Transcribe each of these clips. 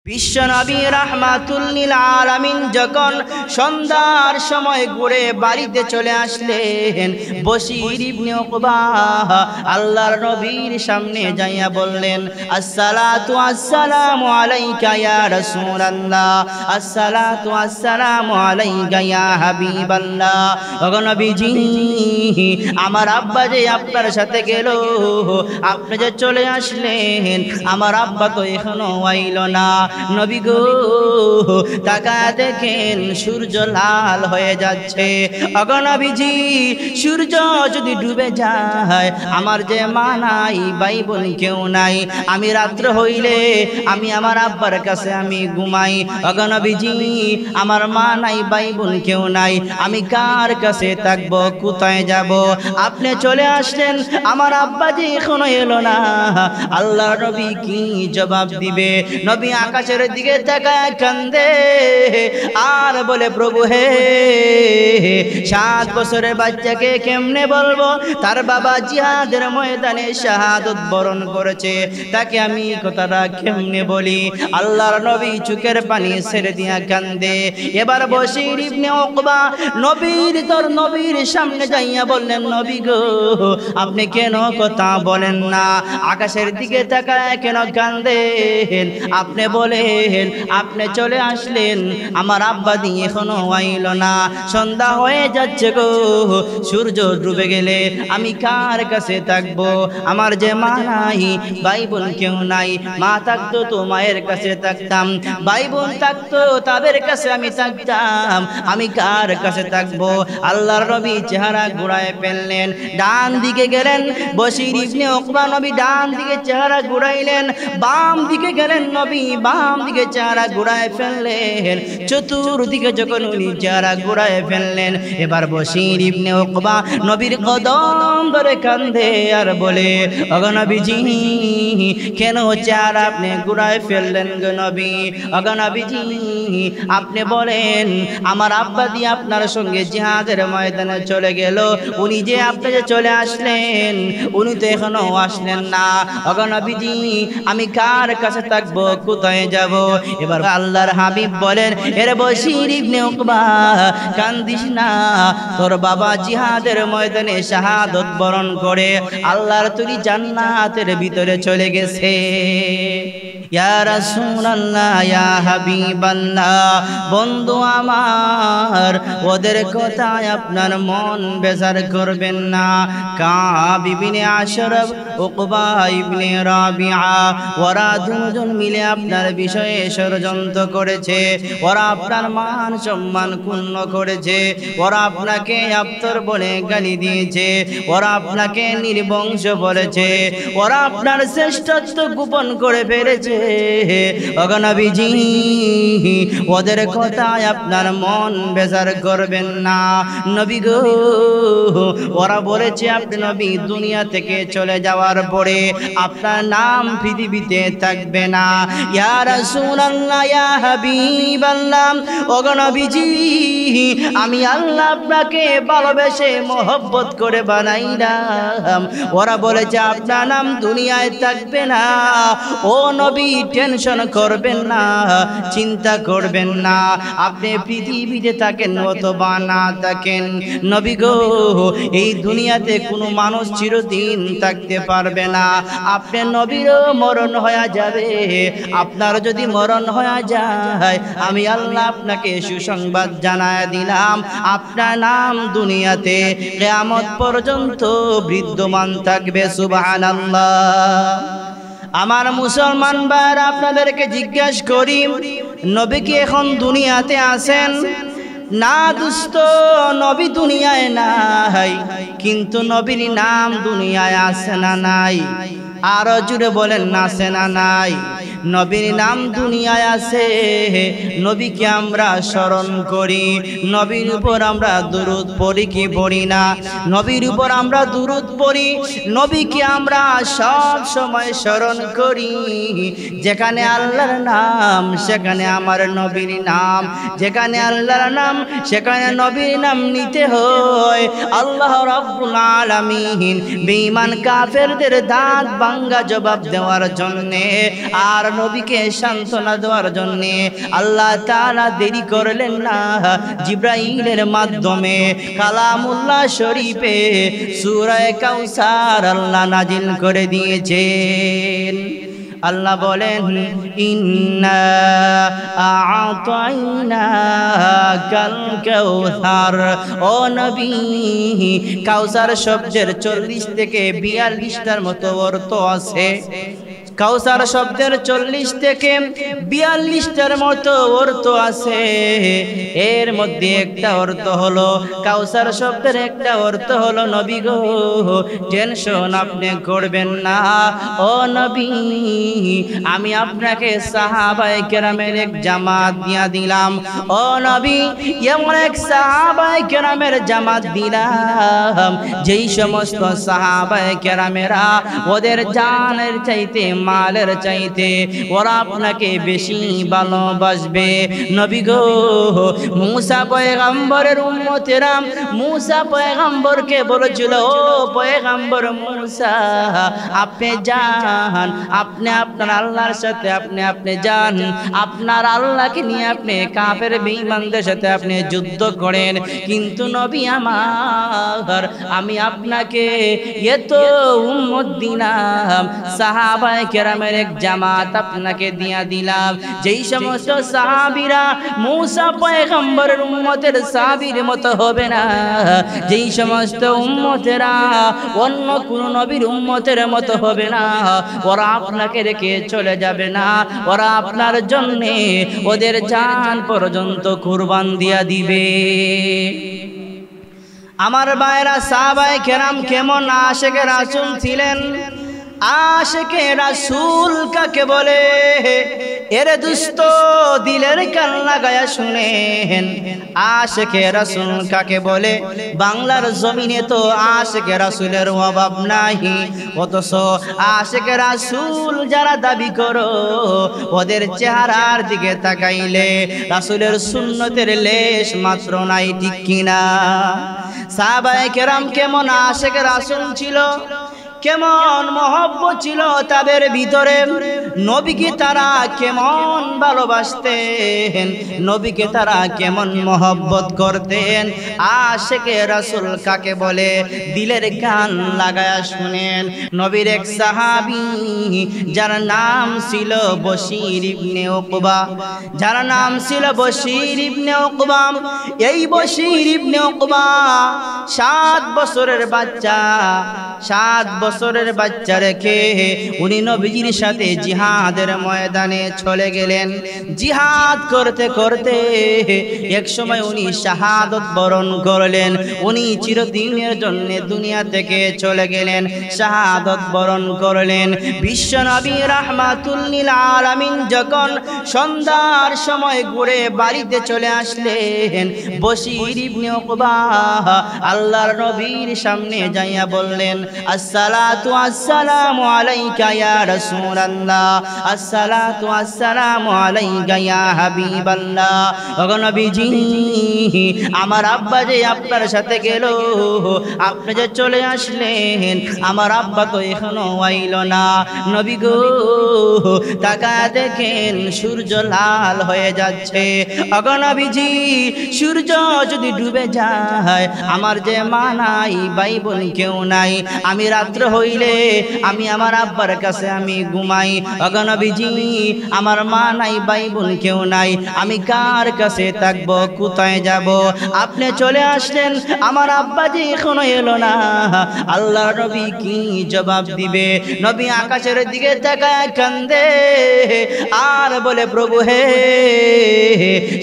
বিশ্বনবী রাহমাতুল লিল আলামিন যখন সন্ধ্যার সময় ঘুরে বাড়িতে চলে আসলেন, বশির ইবনে উকবা আল্লাহর নবীর সামনে যাইয়া বললেন, আসসালাতু আসসালামু আলাইকা ইয়া রাসূলুল্লাহ, আসসালাতু আসসালামু আলাইকা ইয়া হাবিবাল্লাহ। ওগো নবীজি, আমার আব্বা যে আপনার সাথে গেল, আপনি যে চলে আসলেন, আমার আব্বা তো এখনো আইল না। নবী গো, তাকায় দেখেন সূর্য লাল হয়ে যাচ্ছে। ওগো নবীজি, সূর্য যদি ডুবে যায়, আমার যে মা নাই, ভাই বোন কেউ নাই, আমি রাত্র হইলে আমি আমার আব্বার কাছে আমি ঘুমাই। ওগো নবীজি, আমার মা নাই, ভাই বোন কেউ নাই, আমি কার কাছে থাকবো, কোথায় যাব? আপনি চলে আসলেন, আমার আব্বা যে এখনো এলো না, আল্লাহর নবী কি জবাব দিবে? নবী আকাশের দিকে তাকায় কান্দে আর বলে, প্রভু হে, 7 বছরের বাচ্চাকে কেমনে বলবো তার বাবা জিহাদের ময়দানে শাহাদত বরণ করেছে, তাকে আমি কথাটা কেমনে বলি? আল্লাহর নবী চোখের পানি ছেড়ে দিয়া কান্দে। এবার বশির ইবনে উকবা নবীর সামনে যাইয়া বললেন, নবী গো, আপনি কেন কথা বলেন না? আকাশের দিকে তাকায় কেন কান্দেন? আপনি বলেন, আপনি চলে আসলেন, আমার আব্বা দিয়ে এখনো আইল না, সন্ধ্যা হয়ে যাচ্ছে গো, সূর্য ডুবে গেলে আমি কার কাছে থাকবো? আমার যে মা নাই, ভাই বোন কেউ নাই, মা থাকতো তো মায়ের কাছে থাকতাম, ভাই বোন থাকতো তাদের কাছে আমি থাকতাম, আমি কার কাছে থাকবো? আল্লাহর নবী চেহারা ঘুরায় ফেললেন, ডান দিকে গেলেন। বশির ইবনে উকবা নবী ডান দিকে চেহারা ঘুরাইলেন, বাম দিকে গেলেন, নবী বাম দিকে চেহারা ঘুরায় ফেললেন। চতুর্দিকে যখন উনি চেহারা ঘুরায় ফেললেন, এবার বশির ইবনে উকবা নবীর কদম ধরে কান্দে আর বলে, ওগো নবীজি, কেন চেহারা আপনি ঘুরায় ফেললেন গো নবী? ওগো নবীজি, আপনি বলেন, আমার আব্বা দিয়ে আপনার সঙ্গে জিহাদের ময়দানে চলে গেল, উনি যে আপনি যে চলে আসলেন, উনি তো এখনো আসলেন না। ওগো নবীজি, আমি কার কাছে থাকবো, কোথায় যাব? এবার আল্লাহর হাবিব বলেন, এর বশির ইবনে উকবা, কান্দিস না, তোর বাবা জিহাদের ময়দানে শাহাদত বরণ করে আল্লাহর তৈরি জান্নাতের ভিতরে চলে গেছে। ইয়া রাসূলুল্লাহ, ইয়া হাবিবাল্লাহ, বন্ধু আমার, ওদের কথায় আপনার মন বেজার করবেন না। কাব ইবনে আশরাফ, উকবা ইবনে রাবিআ, ওরা দুজন মিলে আপনার বিষয়ে ষড়যন্ত্র করেছে, ওরা আপনার মান সম্মান ক্ষুণ্ণ করেছে, ওরা আপনাকে আফতর বলে গালি দিয়েছে, ওরা আপনাকে নির্বংশ বলেছে, ওরা আপনার শ্রেষ্ঠত্ব গোপন করে ফেলেছে। ওগো নবীজি, ওদের কথায় আপনার মন বেজার করবেন না। নবী গো, ওরা বলেছে আপনি নবী দুনিয়া থেকে চলে যাওয়ার পরে আপনার নাম পৃথিবীতে থাকবে না। ইয়া রাসূলুল্লাহ, ইয়া হাবিবাল্লাহ, ওগো নবীজি, আমি আল্লাহ আপনাকে ভালোবেসে মহব্বত করে বানাইলাম, ওরা বলেছে আপনার নাম দুনিয়ায় থাকবে না। ও নবী, টেনশন করবেন না, চিন্তা করবেন না, আপনি পৃথিবীতে থাকেন অথবা না থাকেন, নবী গো, এই দুনিয়াতে কোনো মানুষ চিরদিন থাকতে পারবে না। আপনি নবীরও মরণ হয়ে যাবে। আপনার যদি মরণ হয়ে যায়, আমি আল্লাহ আপনাকে সুসংবাদ জানায় দিলাম, আপনার নাম দুনিয়াতে কিয়ামত পর্যন্ত বিদ্যমান থাকবে। সুবহানাল্লাহ। আমার মুসলমান ভাইরা, আপনাদেরকে জিজ্ঞাসা করি, নবী কি এখন দুনিয়াতে আছেন? না দোস্ত, নবী দুনিয়ায় নাই, কিন্তু নবীর নাম দুনিয়ায় আছে না নাই? আরো জুড়ে বলেন, আছে না নাই? নবীর নাম দুনিয়ায় আছে, নবীকে আমরা স্মরণ করি, নবীর উপর আমরা দুরূদ পড়ি কি পড়ি না? নবীর উপর আমরা দুরূদ পড়ি, নবীকে আমরা সব সময় স্মরণ করি। যেখানে আল্লাহর নাম সেখানে আমার নবীর নাম, যেখানে আল্লাহর নাম সেখানে নবীর নাম নিতে হয়। আল্লাহ রাব্বুল আলামিন বেঈমান কাফেরদের দাঁত ভাঙ্গা জবাব দেওয়ার জন্য আর নবীকে সান্ত্বনা দেওয়ার জন্য আল্লাহ তাআলা দেরি করলেন না, জিব্রাইলের মাধ্যমে কালামুল্লাহ শরীফে সূরা কাউসার আল্লাহ নাজিল করে দিয়েছেন। আল্লাহ বলেন ইন্না আ'তাইনাকাল কাউসার, ও নবী কাউসার শব্দের 40 থেকে 42টার মতো অর্থ আছে। কাউসার শব্দের 40 থেকে 42টার মতো অর্থ আছে। এর মধ্যে একটা অর্থ হলো, কাউসার শব্দের একটা অর্থ হলো নবী গো টেনশন আপনি করবেন না, ও নবী আমি আপনাকে সাহাবায়ে কেরামের এক জামাত দিয়া দিলাম। ও নবী এমন এক সাহাবায়ে কেরামের জামাত দিলাম যেই সমস্ত সাহাবায়ে কেরামেরা ওদের জানের চাইতে মালের চাইতে ওরা আপনাকে বেশি ভালোবাসবে। নবী গো মুসা পয়গম্বরের উম্মতেরা মুসা পয়গম্বরকে বলেছিল, ও পয়গম্বর মুসা আপনি যান, আপনি আপনার আল্লাহর সাথে আপনি যান, আপনার আল্লাহকে নিয়ে আপনি কাফের বেঈমানদের সাথে আপনি যুদ্ধ করেন। কিন্তু নবী আমার আমি আপনাকে এত উম্মত দিলাম, সাহাবায়ে কেরামের এক জামাত আপনাকে দিয়া দিলাম যেই সমস্ত সাহাবীরা মুসা পয়গম্বরের উম্মতের সাহাবীর মতো হবে না, যেই সমস্ত উম্মতেরা অন্য কোন নবীর উম্মতের মতো হবে না, ওরা আপনাকে রেখে চলে যাবে না, ওরা আপনার জন্য ওদের জান পর্যন্ত কুরবান দিয়া দিবে। আমার ভাইরা সাহাবায়ে কেরাম কেমন আশিকে রাসূল ছিলেন? আশিকে রাসূল কাকে বলে? এরে দুস্ত দিলের কান লাগায়া শুনেন, আশিকে রাসূল কাকে বলে? বাংলার জমিনে তো আশিকে রাসূলের অভাব নাই, অথচ আশিকে রাসূল যারা দাবি করো ওদের চেহারার দিকে তাকাইলে রাসূলের সুন্নতের লেশ মাত্র নাই, ঠিক কিনা? সাহাবায়ে কেরাম কেমন আশিকে রাসূল ছিল, কেমন মহব্বত ছিল তাদের ভিতরে, নবীকে তারা কেমন ভালোবাসতেন, নবীকে তারা কেমন মহব্বত করতেন। আশিকে রাসূল কাকে বলে? দিলের কান লাগায়া শুনেন। নবীর এক সাহাবী যার নাম ছিল বশীর ইবনে উকবা, যার নাম ছিল বশীর ইবনে উকবা, এই বশীর ইবনে উকবা 7 বছরের বাচ্চা, 7 বছরের বাচ্চা রেখে উনি নবীজির সাথে জিহাদের ময়দানে চলে গেলেন। জিহাদ করতে করতে এক সময় উনি শাহাদত বরণ করলেন, উনি চিরদিনের জন্য দুনিয়া থেকে চলে গেলেন, শাহাদত বরণ করলেন। বিশ্ব নবী রাহমাতুল লিল আলামিন যখন সন্ধ্যার সময় ঘুরে বাড়িতে চলে আসলেন, বশীর ইবনে উকবা আল্লাহর নবীর সামনে যাইয়া বললেন, আসসালাতু আসসালামু আলাইকা ইয়া রাসূলুল্লাহ, আসসালাতু আসসালামু আলাইকা ইয়া হাবিবাল্লাহ। ওগো নবীজি আমার আব্বা যে আপনার সাথে গেল, আপনি যে চলে আসলেন, আমার আব্বা তো এখনো আইল না। নবী গো তাকায়া দেখেন সূর্য লাল হয়ে যাচ্ছে। ওগো নবীজি সূর্য যদি ডুবে যায়, আমার যে মা নাই ভাই বোন কেউ নাই, আমি রাত্র হইলে আমি আমার আব্বার কাছে আমি ঘুমাই। ওগো নবীজি আমার মা নাই ভাই বোন কেউ নাই, আমি কার কাছে থাকবো, কোথায় যাব? আপনি চলে আসলেন, আমার আব্বা যে এখনো এলো না, আল্লাহর নবী কি জবাব দিবে? নবী আকাশের দিকে তাকায় কান্দে আর বলে, প্রভু হে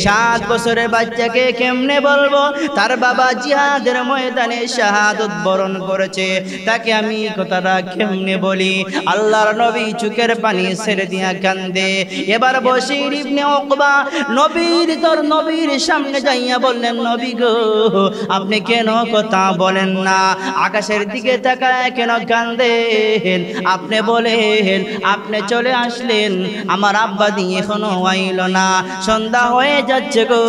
7 বছরের বাচ্চাকে কেমনে বলবো তার বাবা জিহাদের ময়দানে শাহাদত বরণ করেছে, তাকে আমি কথাটা কেমনে বলি? আল্লাহর নবী চোখের পানি ছেড়ে দিয়া কান্দে। এবার বশীর ইবনে উকবা নবীর সামনে যাইয়া বললেন, নবী গো আপনি কেন কথা বলেন না? আকাশের দিকে তাকায় কেন কান্দেন? আপনি বলেন আপনি চলে আসলেন, আমার আব্বা দিয়ে এখনো আইল না, সন্ধ্যা হয়ে যাচ্ছে গো,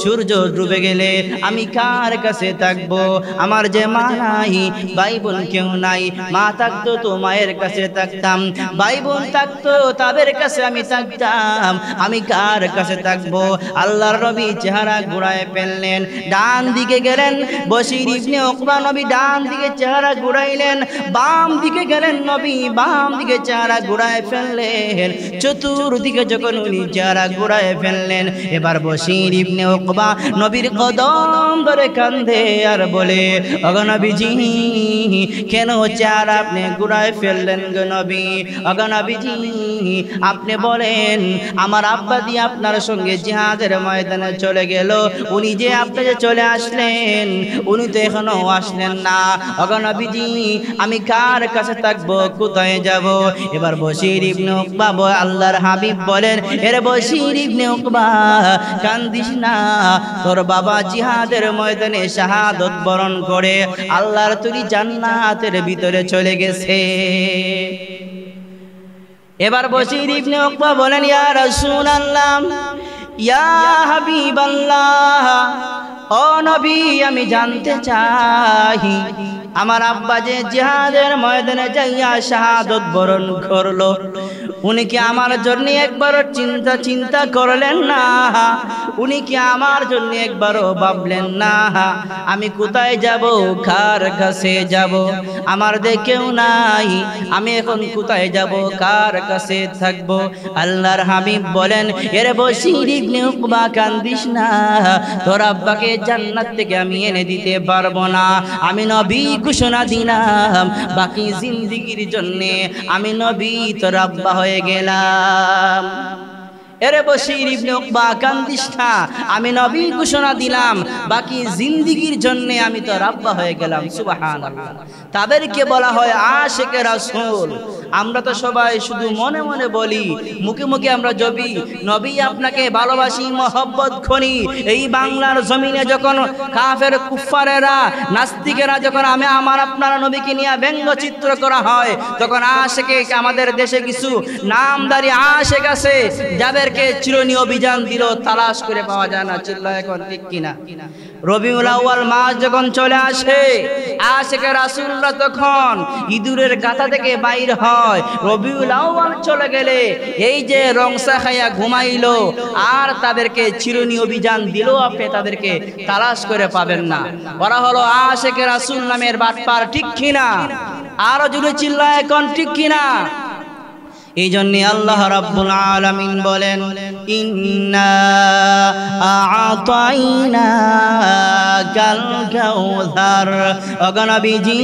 সূর্য ডুবে গেলে আমি কার কাছে থাকবো? আমার যে মা নাই ভাই বোন বোন কেউ নাই, মা থাকতো তো মায়ের কাছে থাকতাম, ভাই বোন থাকতো তাদের কাছে আমি থাকতাম, আমি কার কাছে থাকবো? আল্লাহর নবী চেহারা ঘুরায় ফেললেন, ডান দিকে গেলেন বশির ইবনে উকবা নবী ডান দিকে চেহারা ঘুরাইলেন, বাম দিকে গেলেন নবী বাম দিকে চেহারা ঘুরায় ফেললেন, চতুর্দিকে যখন উনি চেহারা ঘুরায় ফেললেন, এবার বশির ইবনে উকবা নবীর কদম ধরে কান্দে আর বলে, ওগো নবীজি কেন চেহারা আপনি ঘুরায় ফেললেন গো নবী? ওগো নবীজি আপনি বলেন আমার আব্বা দিয়ে আপনার সঙ্গে জিহাদের ময়দানে চলে গেল, উনি যে আপনি যে চলে আসলেন উনি তো এখনো আসলেন না, ওগো নবীজি আমি কার কাছে থাকবো, কোথায় যাব? এবার বশির ইবনে উকবা আল্লাহর হাবিব বলেন, এরে বশির ইবনে উকবা কান্দিস না, তোর বাবা জিহাদের ময়দানে শাহাদত বরণ করে আল্লাহর তৈরি জান্নাতের ভিতরে চলে গেছে। এবার বশির ইবনে উকবা বলেন, ইয়া রাসূলুল্লাহ ইয়া হাবিবাল্লাহ, ও নবী আমি জানতে চাই আমার আব্বা যে জিহাদের ময়দানে যাইয়া শাহাদত বরণ করলো, উনি কি আমার জন্য একবারও চিন্তা করলেন না? উনি কি আমার জন্য একবারও ভাবলেন না আমি কোথায় যাব, কার কাছে যাব? আমার কেউ নাই, আমি এখন কোথায় যাব, কার কাছে থাকব? আল্লাহর হাবিব বলেন, এরে বশির ইবনে উকবা কান্দিস না, তোর আব্বাকে জান্নাত থেকে আমি এনে দিতে পারবো না, আমি নবী ঘোষণা দিলাম বাকি জিন্দেগীর জন্য আমি নবী তোর আব্বা হয়ে গেলাম। এরে বশির ইবনে উকবা কান্দিস না, আমি নবী ঘোষণা দিলাম বাকি জিন্দেগীর জন্য আমি তোর আব্বা হয়ে গেলাম। সুবহানাল্লাহ। তাদেরকে বলা হয় আশিকে রাসূল। আমরা তো সবাই শুধু মনে মনে বলি, মুখে মুখে আমরা জবি নবী আপনাকে ভালোবাসি, মহব্বত করি। এই বাংলার জমিনে যখন কাফের কুফারেরা নাস্তিকেরা যখন আমার আপনার নবীকে নিয়ে ব্যঙ্গচিত্র করা হয়, তখন আশিকে আমাদের দেশে কিছু নামদারি আশিক আছে যাদেরকে চিরনীয় অভিযান দিল, তালাশ করে পাওয়া যায় না। চিল্লায় এখন ঠিক কিনা? রবিউল আউয়াল মাস যখন চলে আসে, আশিকে রাসূলরা তখন ইঁদুরের গাথা থেকে বাইর হয়। রবিউল আউয়াল চলে গেলে এই যে রংসা খাইয়া ঘুমাইলো আর তাদেরকে চিরনীয় অভিযান দিল, আপনি তাদেরকে তালাশ করে পাবেন না। ওরা হলো আশিকে রাসূল নামের বাটপার, ঠিক কিনা? আরো জুড়ে চিল্লায় এখন ঠিক কিনা? এই জন্য আল্লাহ রাব্বুল আলামিন বলেন, ইন্না আ'তাইনাকাল কাউসার। ওগো নবীজি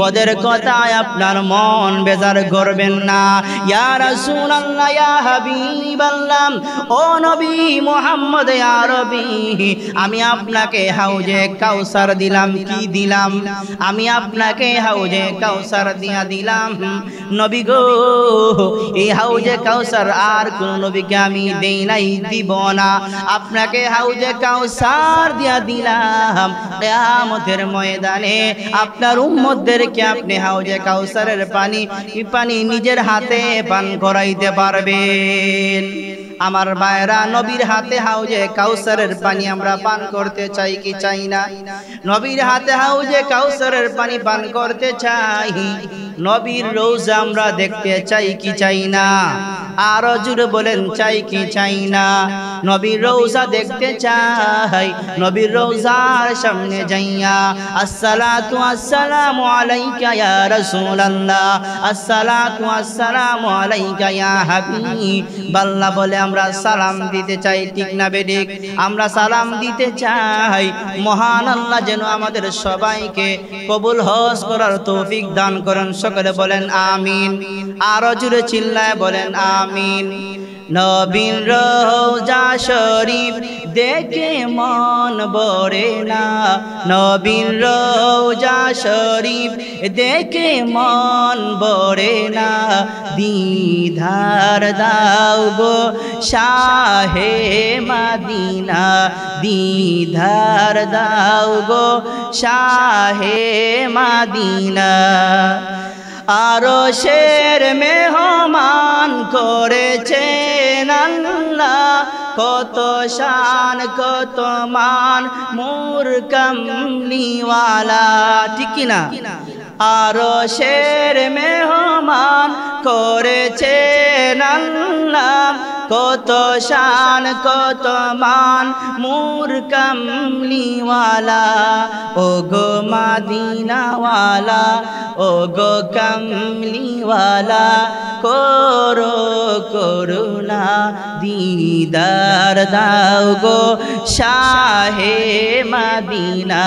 ওদের কথায় আপনার মন বেজার করবেন না। ইয়া রাসূলুল্লাহ ইয়া হাবিবাল্লাহ, ও নবী মুহাম্মদ ইয়া রবি, আমি আপনাকে হাউজে কাউসার দিলাম। কি দিলাম? আমি আপনাকে হাউজে কাউসার দিয়া দিলাম। নবী গো, এই হাউজে কাউসার আর কোন নবীকে আমি দেই নাই, দিব না। আপনাকে হাউজে কাউসার দিয়া দিলাম, কিয়ামতের ময়দানে আপনার উম্মতদেরকে আপনি হাউজে কাউসারের পানি নিজের হাতে পান করাইতে পারবেন। আমার ভাইরা, নবীর হাতে হাউজে কাউসারের পানি আমরা পান করতে চাই কি চাই না? নবীর হাতে হাউজে কাউসারের পানি পান করতে চাই। নবীর রওজা আমরা দেখতে চাই কি চাই না? আরো জোরে বলেন, চাই কি চাই না? নবীর রওজা দেখতে চাই। নবীর রওজার সামনে যাইয়া আসসালাতু আসসালামু আলাইকা ইয়া রাসূলুল্লাহ, আসসালাতু আসসালামু আলাইকা ইয়া হাবিবাল্লাহ বলে আমরা সালাম দিতে চাই, ঠিক না বেঠিক? আমরা সালাম দিতে চাই। মহান আল্লাহ যেন আমাদের সবাইকে কবুল হজ করার তৌফিক দান করেন। সকলে বলেন আমিন। আরো জোরে চিল্লায় বলেন আমিন। নবীর রওজা শরীফ দেখে মন ভরে না, নবীর রওজা শরীফ দেখে মন ভরে না। দিদার দাও গো শাহে মদিনা, দিদার দাও গো শাহে মদিনা। আরশের মেহমান করেছেন আল্লাহ, কত শান কত মান মোর কামলিওয়ালা, ঠিক কিনা? আরশের মেহমান করেছেন আল্লাহ, কত শান কত মান মোর কামলিওয়ালা। ও গো মদিনাওয়ালা, ও গো কামলিওয়ালা, করো করুণা দিদার দাও গো শাহে মদিনা।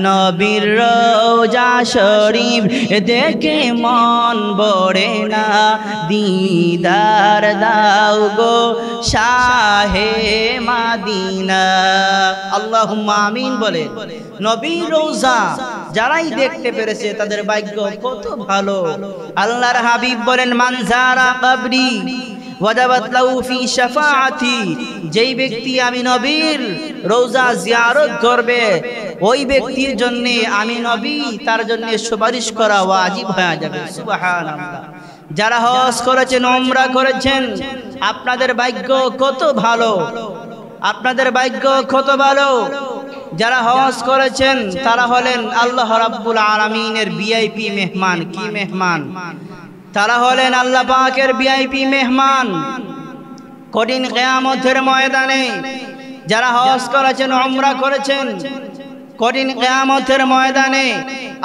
নবীর রওজা শরীফ দেখে মন ভরে না, দিদার দাও গো শাহে মদিনা। আল্লাহুম্মা আমিন বলে। নবীর রওজা যারাই দেখতে পেরেছে তাদের ভাগ্য কত ভালো। আল্লাহর হাবিব বলেন, মান যারা কবরি ওয়াজাবাত লাহু ফি শাফাআতি, যেই ব্যক্তি আমি নবীর রওজা জিয়ারত করবে ওই ব্যক্তির জন্য আমি নবী তার জন্য সুপারিশ করা ওয়াজিব হয়ে যাবে। সুবহানাল্লাহ। যারা হজ করেছেন, উমরা করেছেন, আপনাদের ভাগ্য কত ভালো, আপনাদের ভাগ্য কত ভালো। যারা হজ করেছেন তারা হলেন আল্লাহ রাব্বুল আলামিনের ভিআইপি মেহমান। কি মেহমান? তারা হলেন আল্লাহ পাকের ভিআইপি মেহমান। কঠিন কিয়ামতের ময়দানে যারা হজ করেছেন, উমরা করেছেন, কঠিন কিয়ামতের ময়দানে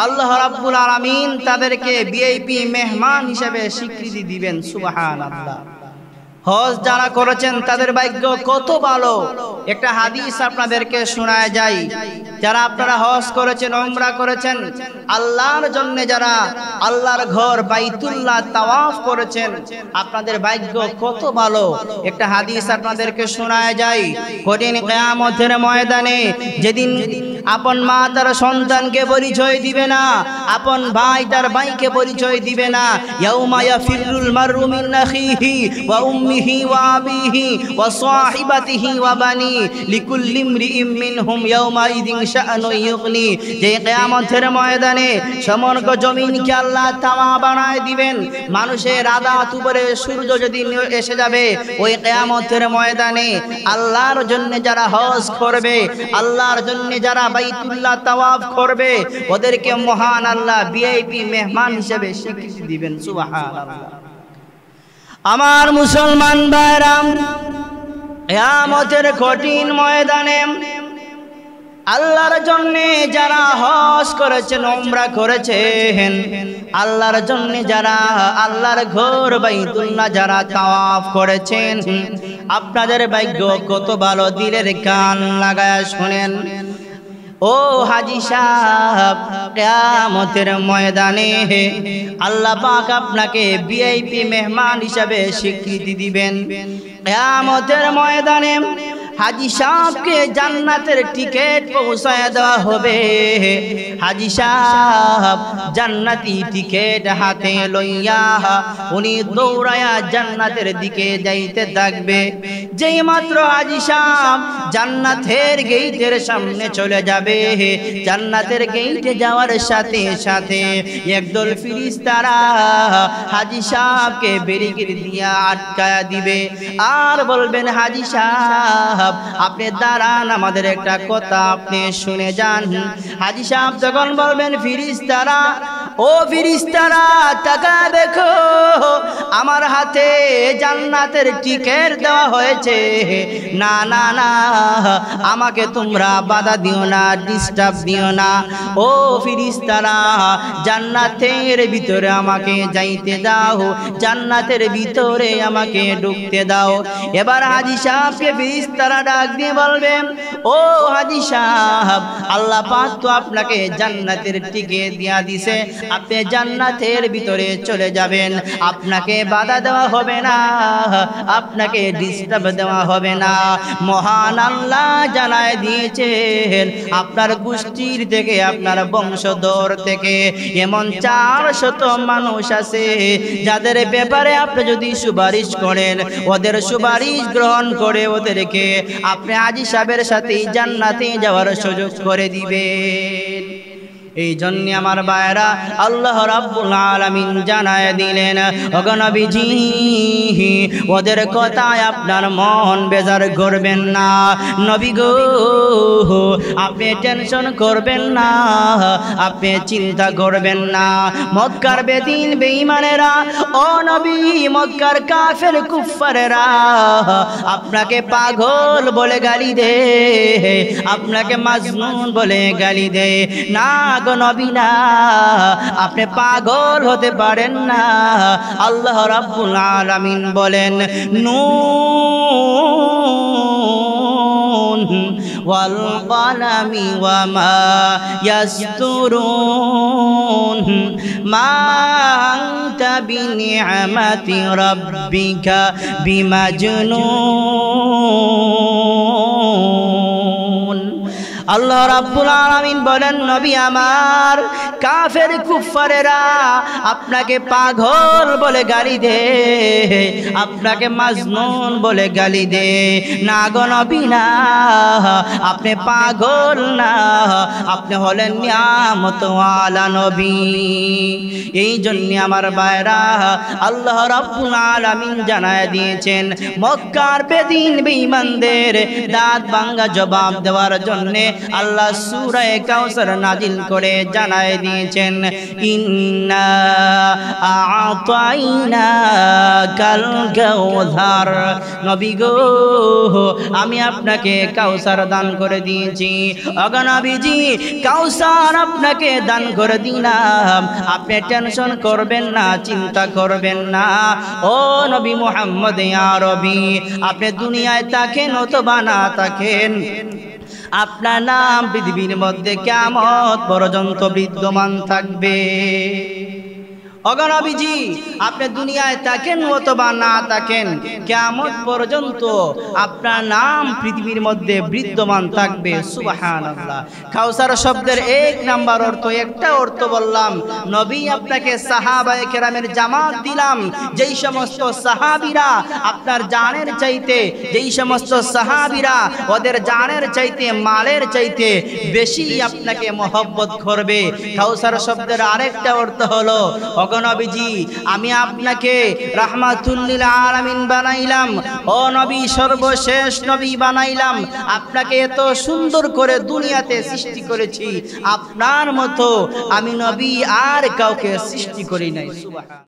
আল্লাহ রাব্বুল আলামিন তাদেরকে ভিআইপি মেহমান হিসেবে স্বীকৃতি দিবেন। সুবহানাল্লাহ। হজ যারা করেছেন তাদের ভাগ্য কত ভালো। একটা হাদিস আপনাদেরকে শোনায় যাই। যারা আপনারা হজ করেছেন, উমরা করেছেন, আল্লাহর জন্য যারা আল্লাহর ঘর বাইতুল্লাহ তাওয়াফ করেছেন, আপনাদের ভাগ্য কত ভালো। একটা হাদিস আপনাদেরকে শোনায় যাই। কঠিন কিয়ামতের ময়দানে যেদিন আপন মা তার সন্তানকে পরিচয় দিবে না, আপন ভাই তার ভাইকে পরিচয় দিবে না। ইয়াউমা ইয়াফিরুল মারউ মিন আখিহি ওয়া উম্মিহি ওয়া আবিহি ওয়া সাহিবাতিহি ওয়া বানি লিকুল্লি ইমরিইম মিনহুম ইয়াউমা ইযিন শাআনু ইউগনি। যে কিয়ামতের ময়দানে সমগ্র জমিনকে আল্লাহ তাওয়া বানায় দিবেন। মানুষের আদাত উপরে সূর্য যেদিন এসে যাবে, ওই কিয়ামতের ময়দানে আল্লাহর জন্য যারা হজ করবে, আল্লাহর জন্য যারা বাইতুল্লাহ তাওয়াফ করবে, ওদেরকে মহান আল্লাহ ভিআইপি মেহমান হিসেবে স্বীকৃতি দিবেন। সুবহানাল্লাহ। আমার মুসলমান ভাইরা, কিয়ামতের কঠিন ময়দানে আল্লাহর জন্য যারা হজ করেছেন, উমরা করেছেন, আল্লাহর জন্য যারা আল্লাহর ঘর বাইতুল্লাহ যারা তাওয়াফ করেছেন, আপনাদের ভাগ্য কত ভালো। দিলের কান লাগায় শুনেন। ও হাজী সাহেব, কিয়ামতের ময়দানে আল্লাহ পাক আপনাকে ভিআইপি মেহমান হিসাবে স্বীকৃতি দিবেন। কিয়ামতের ময়দানে হাজী সাহেবকে জান্নাতের টিকিট পৌঁছায় দেওয়া হবে। হাজী সাহেব জান্নাতি টিকিট হাতে লইয়া উনি দৌড়ায়া জান্নাতের দিকে যাইতে থাকবে। যেই মাত্র হাজী সাহেব জান্নাতের গেটের সামনে চলে যাবে, জান্নাতের গেটে যাওয়ার সাথে সাথে একদল ফেরেশতারা হাজী সাহেবকে ব্যারিকেড দিয়া আটকায়া দিবে আর বলবেন, হাজী সাহেব আপনি দাঁড়ান, আমাদের একটা কথা আপনি শুনে যান। হাজী সাহেব যখন বলবেন, ফেরেশতারা, ও ফেরেশতারা তাকা দেখো, আমার হাতে জান্নাতের টিকিট দেওয়া হয়েছে। না না না, আমাকে তোমরা বাধা দিও না, ডিস্টার্ব দিও না। ও ফেরেশতারা, জান্নাতের ভিতরে আমাকে যাইতে দাও, জান্নাতের ভিতরে আমাকে ঢুকতে দাও। এবার হাজী সাহেবকে ফেরেশতারা ডাক দিয়ে বলবেন, ও হাজী সাহেব, আল্লাহ পাক তো আপনাকে জান্নাতের টিকিট দিয়া দিছে, আপনি জান্নাতের ভিতরে চলে যাবেন, আপনাকে বাধা দেওয়া হবে না, আপনাকে ডিস্টার্ব দেওয়া হবে না। মহান আল্লাহ জানায় দিয়েছেন, আপনার গোষ্ঠীর থেকে, আপনার বংশধর থেকে এমন 400 মানুষ আছে যাদের ব্যাপারে আপনি যদি সুপারিশ করেন, ওদের সুপারিশ গ্রহণ করে ওদেরকে আপনি হাজী সাহেবের সাথে জান্নাতে যাওয়ার সুযোগ করে দিবেন। এই জন্য আমার ভাইরা আল্লাহ রাব্বুল আলামিন জানায় দিলেন, ওগো নবীজি ওদের কথায় আপনার মন বেজার করবেন না। নবী গো আপনি টেনশন করবেন না, আপনি চিন্তা করবেন না। মক্কার বেদিন বেঈমানেরা, ও নবী মক্কার কাফের কুফারেরা আপনাকে পাগল বলে গালি দে, আপনাকে মাজনুন বলে গালি দে। না গো নবী না, আপনি পাগল হতে পারেন না। আল্লাহ রাব্বুল আলামিন বলেন, নুন ওয়াল কলামি ওয়া মা ইয়াসতুরুন মা আনতা বিনিআমাতি রাব্বিকা বিমাজনুন। আল্লাহ রাব্বুল আলামিন বলেন, নবী আমার কাফের কুফারেরা আপনাকে পাগল বলে গালি দে, আপনাকে মাজনুন বলে গালি দে। না গো নবী না, আপনি পাগল না, আপনি হলেন নিয়ামতওয়ালা নবী। এই জন্য আমার ভাইরা আল্লাহ রাব্বুল আলামিন জানায় দিয়েছেন, মক্কার বেদিন বেঈমানদের দাঁত ভাঙা জবাব দেওয়ার জন্য আল্লাহ সূরা কাউসার নাজিল করে জানায় দিয়েছেন, ইন্না আ'তাইনাকাল কাউসার। নবী গো আমি আপনাকে কাউসার দান করে দিয়েছি। ওগো নবীজি কাউসার আপনাকে দান করে দিলাম, আপনি টেনশন করবেন না, চিন্তা করবেন না। ও নবী মুহাম্মদ ইয়া রবি, আপনি দুনিয়ায় থাকেন অথবা না থাকেন, আপনার নাম পৃথিবীর মধ্যে কিয়ামত পর্যন্ত বিদ্যমান থাকবে। ওগো নবীজি আপনি দুনিয়ায় থাকেন অথবা না থাকেন, কিয়ামত পর্যন্ত আপনার নাম পৃথিবীর মধ্যে বিদ্যমান থাকবে। সুবহানাল্লাহ। কাউসার শব্দের এক নাম্বার অর্থ, একটা অর্থ বললাম, নবী আপনাকে সাহাবায়ে কেরামের জামাত দিলাম। যেই সমস্ত সাহাবীরা আপনার জানের চাইতে, যেই সমস্ত সাহাবীরা ওদের জানের চাইতে মালের চাইতে বেশি আপনাকে মহব্বত করবে। কাউসার শব্দের আরেকটা অর্থ হলো, ওগো নবীজি আমি আপনাকে রাহমাতুল লিল আলামিন বানাইলাম, ও নবী সর্বশেষ নবী বানাইলাম, আপনাকে এত সুন্দর করে দুনিয়াতে সৃষ্টি করেছি, আপনার মতো আমি নবী আর কাউকে সৃষ্টি করি নাই। সুবহান।